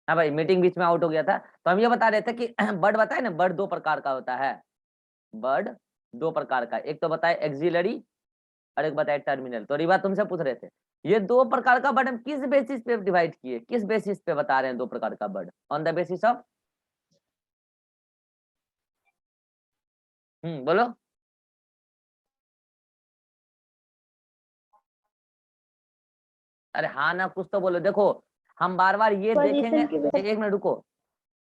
हाँ भाई, मीटिंग बीच में आउट हो गया था। तो हम ये बता रहे थे कि बर्ड बताए ना, बर्ड दो प्रकार का होता है। बर्ड दो प्रकार का, एक तो बताए एक्सिलरी और एक बताए टर्मिनल। तो रिवा तुमसे पूछ रहे थे ये दो प्रकार का बर्ड हम किस बेसिस पे डिवाइड किए, किस बेसिस पे बता रहे हैं दो प्रकार का bird? On the basis of, बोलो। अरे हाँ ना, कुछ तो बोलो। देखो हम बार बार ये देखेंगे, पोजीशन की एक मिनट रुको,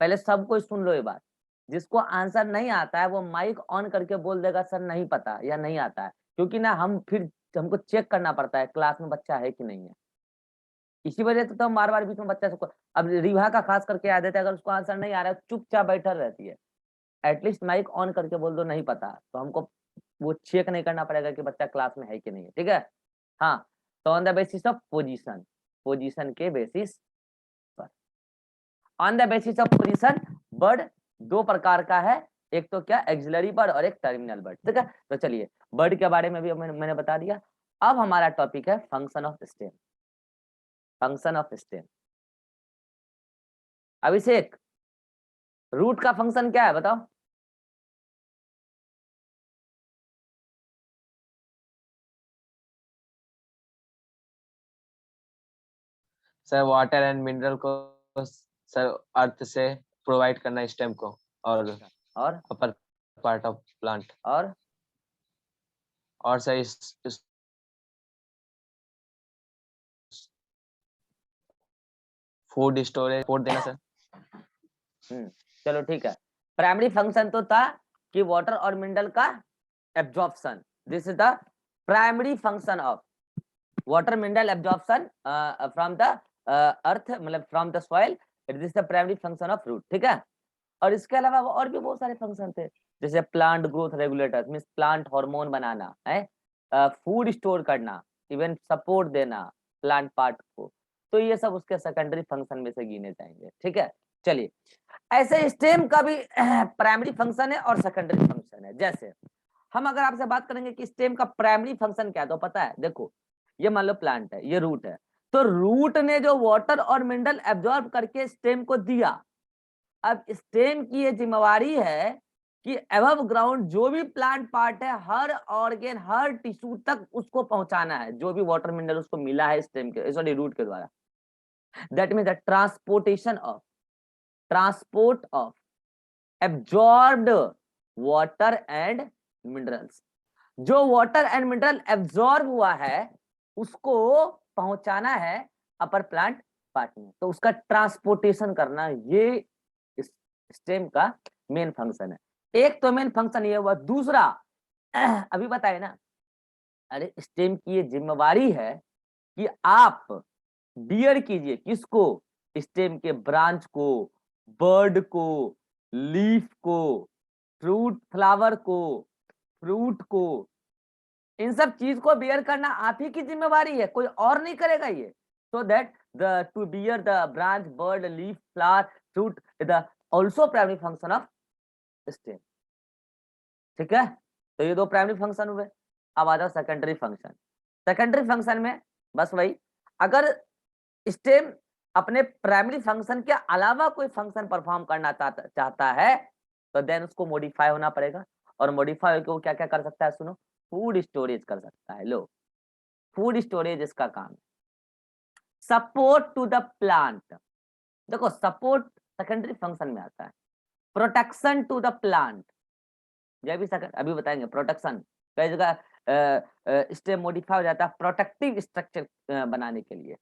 पहले सब कुछ सुन लो ये बात। जिसको आंसर नहीं आता है वो माइक ऑन करके बोल देगा सर नहीं पता या नहीं आता है, क्योंकि ना हम फिर हमको चेक करना पड़ता है क्लास में बच्चा है कि नहीं है। इसी वजह से तो हम बार बार बीच में बच्चा सबको, अब रिवा का खास करके याद है, अगर उसको आंसर नहीं आ रहा है चुपचाप बैठा रहती है, एटलीस्ट माइक ऑन करके बोल दो नहीं पता, तो हमको वो चेक नहीं करना पड़ेगा कि बच्चा क्लास में है कि नहीं है। ठीक है। हाँ, तो on the basis of position, position के बेसिस पर, on the basis of position bird दो प्रकार का है, एक तो क्या एक्सिलरी बर्ड और एक टर्मिनल बर्ड। ठीक है। तो चलिए बर्ड के बारे में भी मैंने बता दिया। अब हमारा टॉपिक है function of stem. Function of stem, Abhishek root का फंक्शन क्या है बताओ? सर वाटर एंड मिनरल को सर अर्थ से प्रोवाइड करना स्टेम को, और अपर पार्ट ऑफ प्लांट, और सर इस फूड स्टोरेज सपोर्ट देना सर। चलो ठीक है। प्राइमरी फंक्शन तो था कि वाटर और मिनरल का absorption, this is the primary function of water mineral absorption from the earth, मतलब from the soil, it is the primary function of root. ठीक है। और इसके अलावा और भी बहुत सारे फंक्शन थे, जैसे plant growth regulator means plant hormone बनाना है, फूड स्टोर करना, इवन सपोर्ट देना प्लांट पार्ट को। तो ये सब उसके सेकेंडरी फंक्शन में से गिने जाएंगे। ठीक है। चलिए, ऐसे स्टेम का भी प्राइमरी फंक्शन है और सेकेंडरी फंक्शन है। जैसे हम अगर आपसे बात करेंगे कि स्टेम का प्राइमरी फंक्शन क्या है, तो पता है, देखो ये मान लो प्लांट है, ये रूट है, तो रूट ने जो वाटर और मिनरल एब्जॉर्ब करके स्टेम को दिया, अब स्टेम की ये जिम्मेवारी है कि अबव ग्राउंड जो भी प्लांट पार्ट है, हर ऑर्गेन हर टिश्यू तक उसको पहुंचाना है, जो भी वाटर मिनरल उसको मिला है स्टेम के, सॉरी रूट के द्वारा। That means the transport of absorbed water and minerals. जो वाटर एंड मिनरल एब्जॉर्ब हुआ है उसको पहुंचाना है अपर प्लांट पार्ट में, तो उसका ट्रांसपोर्टेशन करना, ये स्टेम का मेन फंक्शन है। एक तो मेन फंक्शन ये हुआ, दूसरा अभी बताए ना, अरे स्टेम की ये जिम्मेवारी है कि आप बियर कीजिए किसको, स्टेम के ब्रांच को, बर्ड को, लीफ को, फ्रूट फ्लावर को, फ्रूट को, इन सब चीज को बियर करना आप ही की जिम्मेवारी है, कोई और नहीं करेगा ये। So that the to bear the branch, bird, leaf, flower, fruit, the also primary function of stem. ठीक है। तो ये दो प्राइमरी फंक्शन हुए। अब आ जाओ सेकेंडरी फंक्शन। सेकेंडरी फंक्शन में बस वही, अगर स्टेम अपने प्राइमरी फंक्शन के अलावा कोई फंक्शन परफॉर्म करना चाहता है तो देन उसको मॉडिफाई होना पड़ेगा। और मॉडिफाई को क्या क्या कर सकता है, सुनो, फूड स्टोरेज कर सकता है। लो, फूड स्टोरेज इसका काम है। सपोर्ट टू द प्लांट, देखो सपोर्ट सेकेंडरी फंक्शन में आता है। प्रोटेक्शन टू द प्लांट, ये भी अभी बताएंगे। प्रोटेक्शन कई जगह स्टेम मॉडिफाई हो जाता है प्रोटेक्टिव स्ट्रक्चर बनाने के लिए।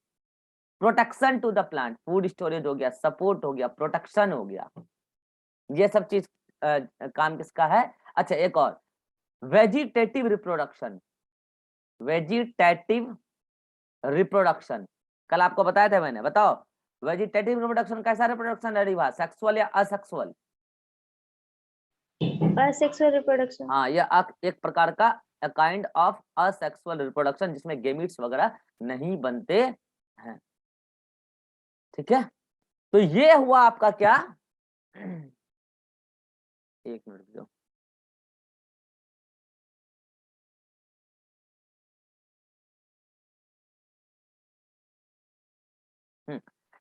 Protection to the plant, food storage हो गया, सपोर्ट हो गया, प्रोटेक्शन हो गया, ये सब चीज काम किसका है? अच्छा एक और, वेजिटेटिव रिप्रोडक्शन। वेजिटेटिव रिप्रोडक्शन कल आपको बताया था मैंने, बताओ वेजिटेटिव रिप्रोडक्शन कैसा रिप्रोडक्शन है रिवा, सेक्सुअल या असेक्सुअल? Asexual reproduction. हाँ, ये एक प्रकार का काइंड ऑफ असेक्सुअल रिप्रोडक्शन जिसमें गेमिट्स वगैरह नहीं बनते हैं। ठीक है। तो ये हुआ आपका क्या, एक मिनट दो,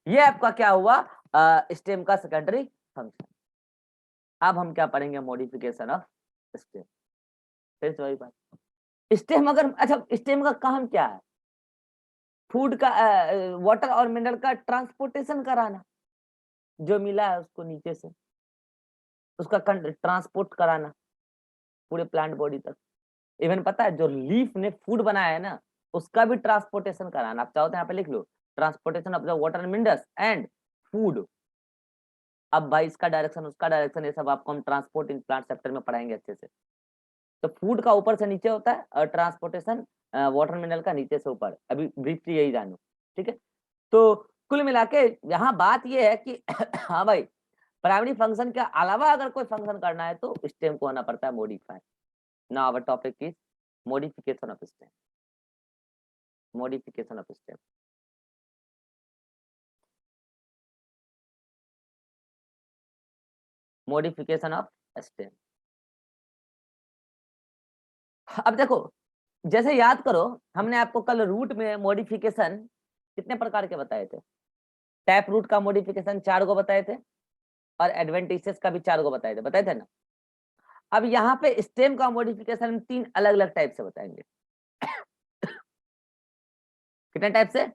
ये आपका क्या हुआ, स्टेम का सेकेंडरी फंक्शन। अब हम क्या पढ़ेंगे, मॉडिफिकेशन ऑफ स्टेम। फिर से वही बात, स्टेम अगर, अच्छा स्टेम का काम क्या है, फूड का वाटर और मिनरल का ट्रांसपोर्टेशन कराना, जो मिला है उसको नीचे से उसका ट्रांसपोर्ट कराना पूरे प्लांट बॉडी तक। इवन पता है जो लीफ ने फूड बनाया है ना, उसका भी ट्रांसपोर्टेशन कराना। आप चाहो तो यहाँ पे लिख लो, transportation of the water minerals and food. अब भाई इसका डायरेक्शन उसका डायरेक्शन, ये सब आपको हम ट्रांसपोर्ट इन प्लांट सेक्टर में पढ़ाएंगे अच्छे से। तो फूड का ऊपर से नीचे होता है और ट्रांसपोर्टेशन वाटर मिनरल का नीचे से ऊपर। अभी ब्रीफली यही जानो, ठीक है। तो कुल मिला के यहाँ बात ये है कि हाँ भाई, प्राइमरी फंक्शन के अलावा अगर कोई फंक्शन करना है तो स्टेम को होना पड़ता है modify. Now our topic is modification of stem. Modification of stem, modification of stem. अब देखो, जैसे याद करो, हमने आपको कल रूट में मॉडिफिकेशन कितने प्रकार के बताए थे। टैप रूट का मॉडिफिकेशन 4 को बताए थे और एडवेंटिसेस का भी 4 को बताए थे ना। अब यहाँ पे स्टेम का मॉडिफिकेशन 3 अलग अलग टाइप से बताएंगे। कितने टाइप से?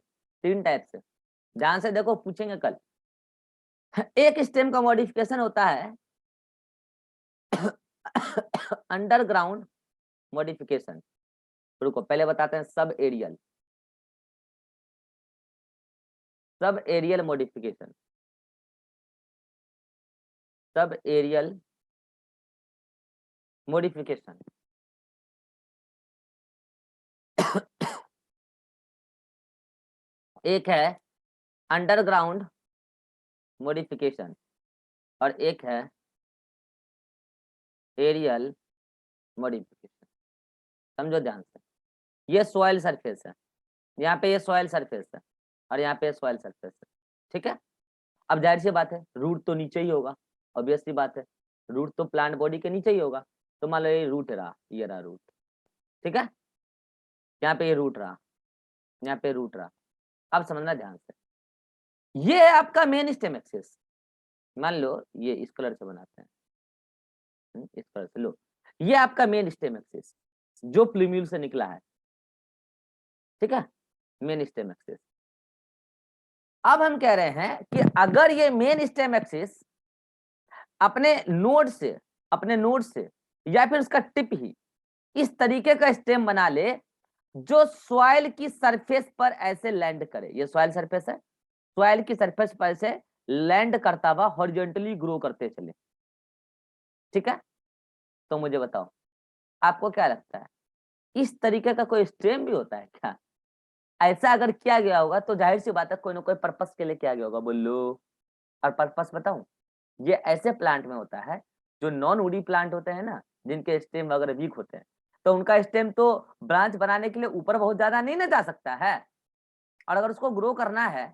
3 टाइप से। ध्यान से देखो, पूछेंगे कल। एक स्टेम का मॉडिफिकेशन होता है अंडरग्राउंड मॉडिफिकेशन। रुको पहले बताते हैं sub aerial. Sub aerial modification, sub aerial modification. एक है अंडरग्राउंड मॉडिफिकेशन और एक है एरियल मॉडिफिकेशन। समझो ध्यान से, ये सॉइल सरफेस है, यहाँ पे ये सॉइल सरफेस है और यहाँ पे सॉइल सरफेस है, ठीक है। अब जाहिर सी बात है रूट तो नीचे ही होगा, ऑब्वियस सी बात है, रूट तो प्लांट बॉडी के नीचे ही होगा। तो मान लो ये रूट रहा, ये रहा रूट, ठीक है। यहाँ पे ये रूट रहा, यहाँ पे रूट रहा। अब समझना ध्यान से, ये है आपका मेन स्टेम एक्सिस। मान लो ये इस कलर से बनाते हैं, इस कलर से लो, ये आपका मेन स्टेम एक्सिस जो प्लूम्यूल से निकला है, ठीक है, मेन स्टेम एक्सिस। अब हम कह रहे हैं कि अगर ये मेन स्टेम एक्सिस अपने नोड से या फिर उसका टिप ही इस तरीके का स्टेम बना ले जो सॉइल की सरफेस पर ऐसे लैंड करे। ये सॉइल सरफेस है, सॉइल की सरफेस पर ऐसे लैंड करता हुआ हॉरिजॉन्टली ग्रो करते चले, ठीक है। तो मुझे बताओ, आपको क्या लगता है इस तरीके का कोई स्टेम भी होता है क्या? ऐसा अगर किया गया होगा तो जाहिर सी बात है कोई ना कोई पर्पस के लिए किया गया होगा, बोलो। और पर्पस बताऊं, ये ऐसे प्लांट में होता है जो नॉन वुडी प्लांट होते हैं ना, जिनके स्टेम वगैरह वीक होते हैं, तो उनका स्टेम तो ब्रांच बनाने के लिए ऊपर बहुत ज्यादा नहीं ना जा सकता है, और अगर उसको ग्रो करना है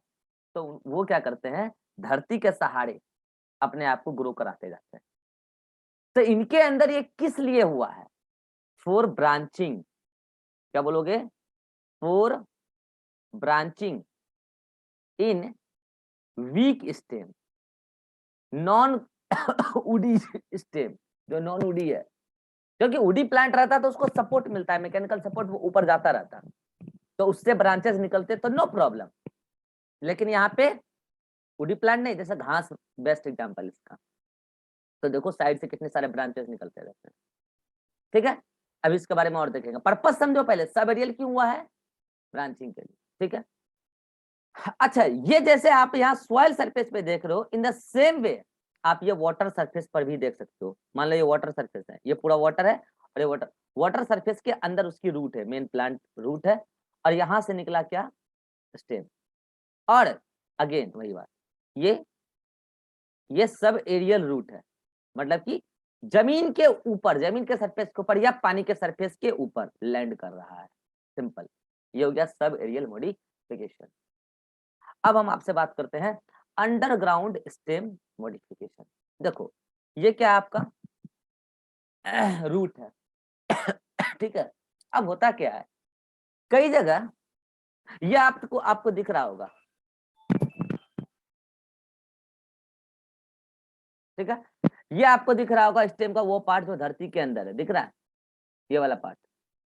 तो वो क्या करते हैं, धरती के सहारे अपने आप को ग्रो कराते जाते हैं। तो इनके अंदर ये किस लिए हुआ है? For branching. क्या बोलोगे? For branching in week stem, non उडी स्टेम, जो नॉन उडी है। क्योंकि उडी प्लांट रहता है तो उसको सपोर्ट मिलता है, मैकेनिकल सपोर्ट, वो ऊपर जाता रहता है, तो उससे ब्रांचेस निकलते तो नो प्रॉब्लम। लेकिन यहाँ पे उडी प्लांट नहीं, जैसे घास बेस्ट एग्जांपल इसका, तो देखो साइड से कितने सारे ब्रांचेस निकलते रहते हैं, ठीक है। अब इसके बारे में और देखेंगे। पर्पस समझो पहले, सब एरियल क्यों हुआ है? ब्रांचिंग के लिए, ठीक है। अच्छा, ये जैसे आप यहाँ सॉइल सरफेस पे देख रहे हो, इन द सेम वे आप ये वाटर सरफेस पर भी देख सकते हो। मान लो ये वाटर सरफेस है, ये पूरा वाटर है और ये वाटर सरफेस के अंदर उसकी रूट है, मेन प्लांट रूट है, और यहां से निकला क्या? स्टेम। और अगेन वही बात, ये सब एरियल रूट है, मतलब कि जमीन के ऊपर, जमीन के सरफेस के ऊपर या पानी के सरफेस के ऊपर लैंड कर रहा है। सिंपल, ये हो गया सब एरियल मॉडिफिकेशन। अब हम आपसे बात करते हैं अंडरग्राउंड स्टेम मॉडिफिकेशन। देखो ये क्या आपका रूट है, ठीक है। अब होता क्या है, कई जगह ये आपको दिख रहा होगा, ठीक है, ये आपको दिख रहा होगा स्टेम का वो पार्ट जो धरती के अंदर है, दिख रहा है ये वाला पार्ट,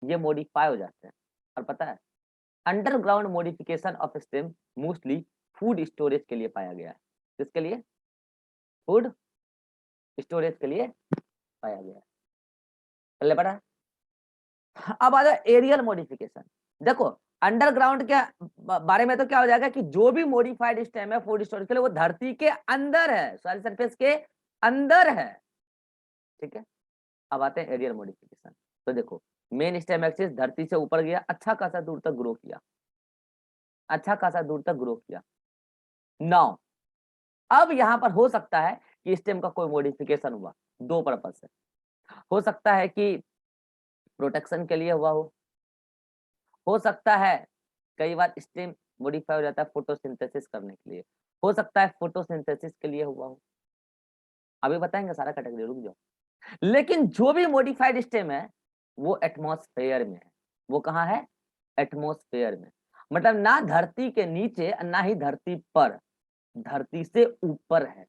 ये मॉडिफाई हो जाते हैं। और पता है underground modification of stem mostly food storage के लिए पाया गया है। किसके लिए? फूड स्टोरेज के लिए पाया गया है। पहले पढ़ा। अब आ जाए एरियल मॉडिफिकेशन। देखो अंडरग्राउंड के बारे में तो क्या हो जाएगा कि जो भी मॉडिफाइड स्टेम है फूड स्टोरेज के लिए वो धरती के अंदर है, सॉइल सरफेस के अंदर है। ठीक है, अब आते हैं एरियल मॉडिफिकेशन। तो देखो मेन स्टेम एक्सिस धरती से ऊपर गया, अच्छा खासा दूर तक ग्रो किया, अच्छा खासा दूर तक ग्रो किया। नाउ अब यहां पर हो सकता है कि स्टेम का कोई मॉडिफिकेशन हुआ, दो पर्पज से। हो सकता है कि प्रोटेक्शन के लिए हुआ हो सकता है कई बार स्टेम मॉडिफाई हो जाता है फोटोसिंथेसिस करने के लिए, हो सकता है फोटोसिंथेसिस के लिए हुआ हो, अभी बताएंगे सारा कैटेगरी, रुक जाओ। लेकिन जो भी मॉडिफाइड स्टेम है वो एटमॉस्फेयर में है। वो कहाँ है? एटमॉस्फेयर में, मतलब ना धरती के नीचे ना ही धरती पर, धरती से ऊपर है।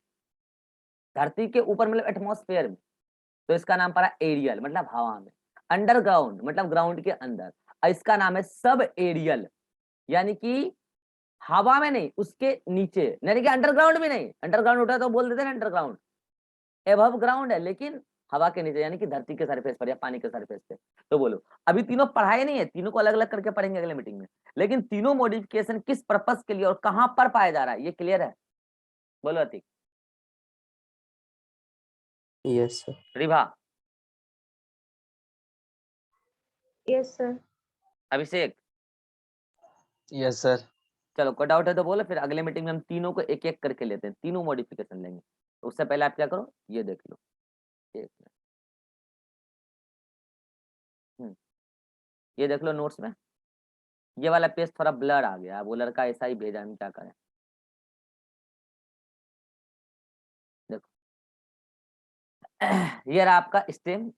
धरती के ऊपर मतलब एटमॉस्फेयर में, तो इसका नाम पड़ा एरियल, मतलब हवा में। अंडरग्राउंड मतलब ग्राउंड के अंदर, इसका नाम है सब एरियल, यानी कि हवा में नहीं उसके नीचे, यानी कि अंडरग्राउंड भी नहीं। अंडरग्राउंड उठा तो बोल देते हैं अंडरग्राउंड, एबव ग्राउंड है लेकिन हवा के नीचे, यानी कि धरती के सरफेस पर या पानी के सरफेस पे। तो बोलो अभी तीनों पढ़ाए नहीं है, तीनों को अलग अलग करके पढ़ेंगे अगले मीटिंग में, लेकिन तीनों मॉडिफिकेशन किस पर्पस के लिए और कहां पर पाया जा रहा है ये क्लियर है? बोलो Atiq. Yes sir. Ribha, yes sir. Abhishek, yes sir. चलो कोई डाउट है तो बोलो, फिर अगले मीटिंग में हम तीनों को एक एक करके लेते हैं, तीनों मॉडिफिकेशन लेंगे। तो उससे पहले आप क्या करो, ये देख लो, एक मिनट, ये देख लो नोट्स में, ये वाला पेज थोड़ा ब्लर आ गया, वो लड़का ऐसा ही भेजा, हम क्या करें। देखो ये रहा आपका stem,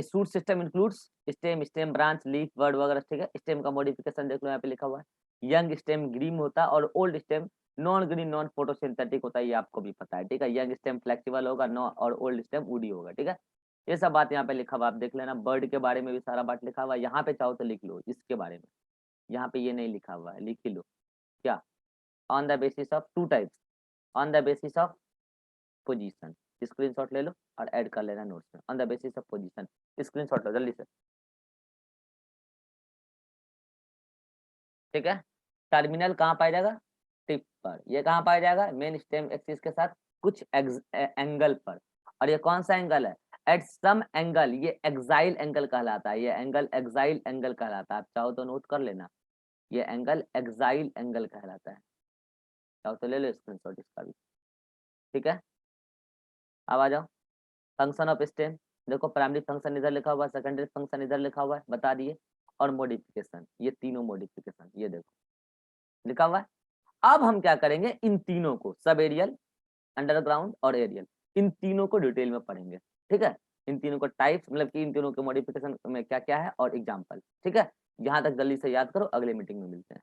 shoot system includes stem, stem branch, leaf, word वगैरह। ठीक है, स्टेम का मॉडिफिकेशन देख लो, यहाँ पे लिखा हुआ है। यंग स्टेम ग्रीन होता है और old stem non green non photosynthetic होता है, ये आपको भी पता है। ठीक है, यंग स्टेम फ्लेक्सिबल होगा नो, और ओल्ड स्टेम वुडी होगा। ठीक है, ये सब बात यहाँ पे लिखा हुआ, आप देख लेना। बर्ड के बारे में भी सारा बात लिखा हुआ है, यहाँ पे चाहो तो लिख लो इसके बारे में, यहाँ पे ये नहीं लिखा हुआ है, लिख ही लो। क्या? On the basis of two types, on the basis of position, screenshot ले लो और ऐड कर लेना नोट्स में। On the basis of position, screenshot लो जल्दी से। ठीक है, टर्मिनल कहाँ पाया जाएगा? टिप पर। ये कहाँ पाया जाएगा? मेन स्टेम एक्सिस के साथ कुछ एंगल पर। और ये कौन सा एंगल है? एट सम एंगल, ये एक्साइल एंगल कहलाता है, ये एंगल एक्साइल एंगल कहलाता है। आप चाहो तो नोट कर लेना, ये एंगल एक्साइल एंगल कहलाता है, चाहो तो ले लो स्क्रीनशॉट इसका भी। ठीक है, अब आ जाओ फंक्शन ऑफ स्टेम। देखो प्राइमरी फंक्शन इधर लिखा हुआ है, सेकेंडरी फंक्शन इधर लिखा हुआ है, बता दिए। और मॉडिफिकेशन, ये तीनों मॉडिफिकेशन ये देखो लिखा हुआ है। अब हम क्या करेंगे, इन तीनों को, सब एरियल, अंडरग्राउंड और एरियल, इन तीनों को डिटेल में पढ़ेंगे। ठीक है, इन तीनों को टाइप्स, मतलब कि इन तीनों के मॉडिफिकेशन में क्या क्या है और एग्जाम्पल। ठीक है, यहाँ तक जल्दी से याद करो, अगले मीटिंग में मिलते हैं।